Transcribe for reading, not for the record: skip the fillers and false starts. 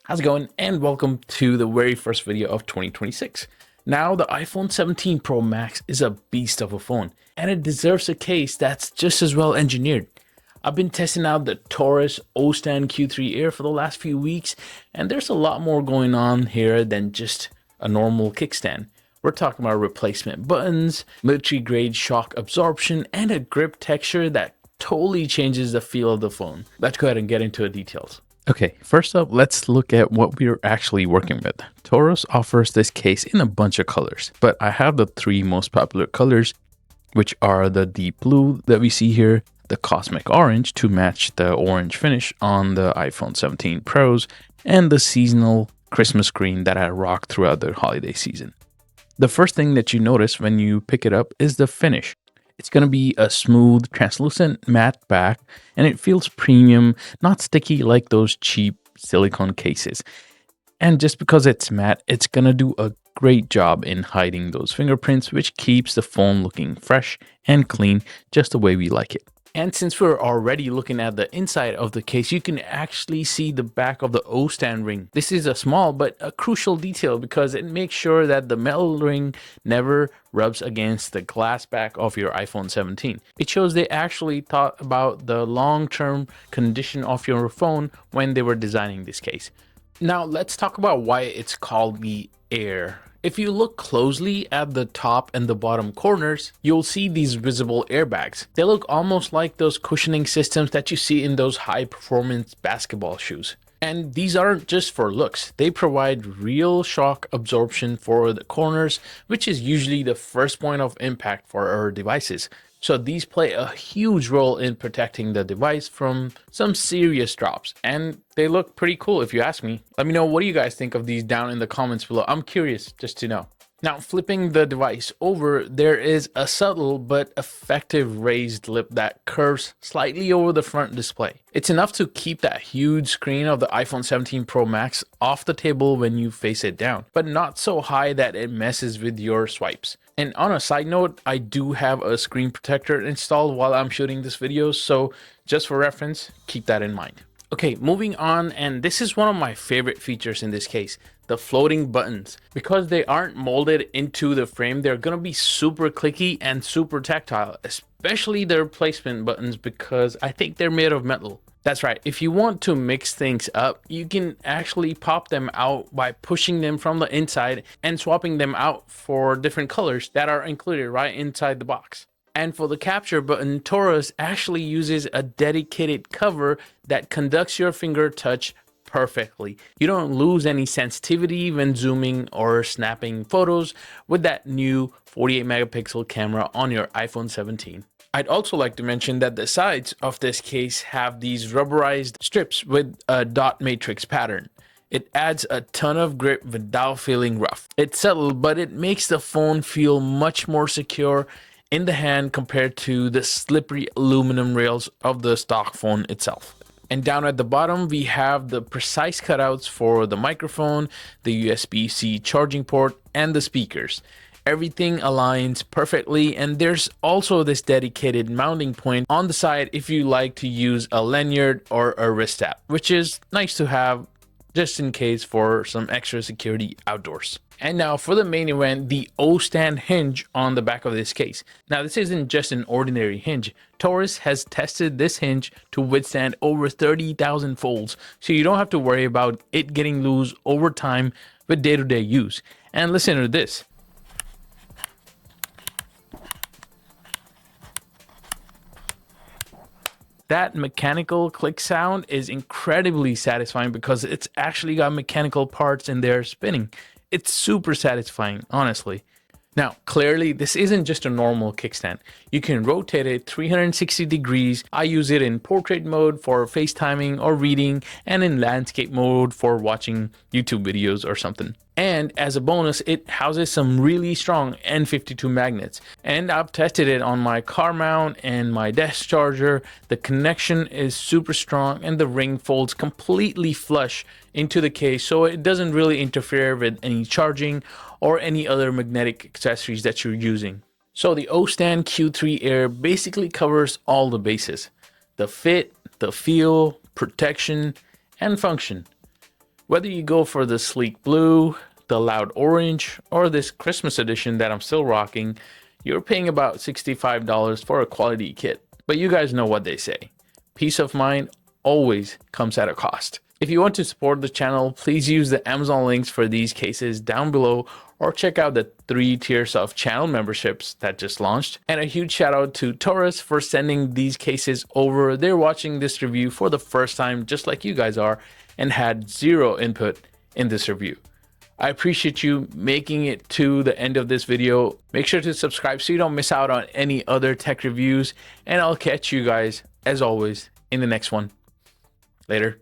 How's it going? And welcome to the very first video of 2026. Now, the iPhone 17 Pro Max is a beast of a phone, and it deserves a case that's just as well engineered. I've been testing out the Torras O-Stand Q3 Air for the last few weeks, and there's a lot more going on here than just a normal kickstand. We're talking about replacement buttons, military grade shock absorption, and a grip texture that totally changes the feel of the phone. Let's go ahead and get into the details. Okay, first up, let's look at what we're actually working with. Torras offers this case in a bunch of colors, but I have the three most popular colors, which are the deep blue that we see here, the cosmic orange to match the orange finish on the iPhone 17 Pros, and the seasonal Christmas green that I rock throughout the holiday season. The first thing that you notice when you pick it up is the finish. It's going to be a smooth, translucent matte back, and it feels premium, not sticky like those cheap silicone cases. And just because it's matte, it's going to do a great job in hiding those fingerprints, which keeps the phone looking fresh and clean, just the way we like it. And since we're already looking at the inside of the case, you can actually see the back of the O-stand ring. This is a small but a crucial detail because it makes sure that the metal ring never rubs against the glass back of your iPhone 17. It shows they actually thought about the long-term condition of your phone when they were designing this case. Now let's talk about why it's called the Air. If you look closely at the top and the bottom corners, you'll see these visible airbags. They look almost like those cushioning systems that you see in those high-performance basketball shoes. And these aren't just for looks. They provide real shock absorption for the corners, which is usually the first point of impact for our devices. So these play a huge role in protecting the device from some serious drops, and they look pretty cool if you ask me. Let me know, what do you guys think of these down in the comments below? I'm curious just to know. Now, flipping the device over, there is a subtle but effective raised lip that curves slightly over the front display. It's enough to keep that huge screen of the iPhone 17 Pro Max off the table when you face it down, but not so high that it messes with your swipes. And on a side note, I do have a screen protector installed while I'm shooting this video, so just for reference, keep that in mind. Okay, moving on, and this is one of my favorite features in this case, the floating buttons. Because they aren't molded into the frame, they're gonna be super clicky and super tactile, especially the replacement buttons because I think they're made of metal. That's right, if you want to mix things up, you can actually pop them out by pushing them from the inside and swapping them out for different colors that are included right inside the box. And for the capture button, Torras actually uses a dedicated cover that conducts your finger touch perfectly. You don't lose any sensitivity when zooming or snapping photos with that new 48 megapixel camera on your iPhone 17. I'd also like to mention that the sides of this case have these rubberized strips with a dot matrix pattern. It adds a ton of grip without feeling rough. It's subtle, but it makes the phone feel much more secure in the hand compared to the slippery aluminum rails of the stock phone itself. And down at the bottom, we have the precise cutouts for the microphone, the USB-C charging port, and the speakers. Everything aligns perfectly, and there's also this dedicated mounting point on the side if you like to use a lanyard or a wrist strap, which is nice to have just in case for some extra security outdoors. And now for the main event, the O-Stand hinge on the back of this case. Now this isn't just an ordinary hinge. Torras has tested this hinge to withstand over 30,000 folds, so you don't have to worry about it getting loose over time with day-to-day use. And listen to this. That mechanical click sound is incredibly satisfying because it's actually got mechanical parts in there spinning. It's super satisfying, honestly. Now, clearly, this isn't just a normal kickstand. You can rotate it 360 degrees. I use it in portrait mode for FaceTiming or reading, and in landscape mode for watching YouTube videos or something. And as a bonus, it houses some really strong N52 magnets. And I've tested it on my car mount and my desk charger. The connection is super strong and the ring folds completely flush into the case, so it doesn't really interfere with any charging or any other magnetic accessories that you're using. So the O-Stand Q3 Air basically covers all the bases: the fit, the feel, protection, and function. Whether you go for the sleek blue, the loud orange, or this Christmas edition that I'm still rocking, you're paying about $65 for a quality kit. But you guys know what they say. Peace of mind always comes at a cost. If you want to support the channel, please use the Amazon links for these cases down below, or check out the 3 tiers of channel memberships that just launched. And a huge shout out to Torras for sending these cases over. They're watching this review for the first time, just like you guys are, and had zero input in this review. I appreciate you making it to the end of this video. Make sure to subscribe so you don't miss out on any other tech reviews, and I'll catch you guys, as always, in the next one. Later.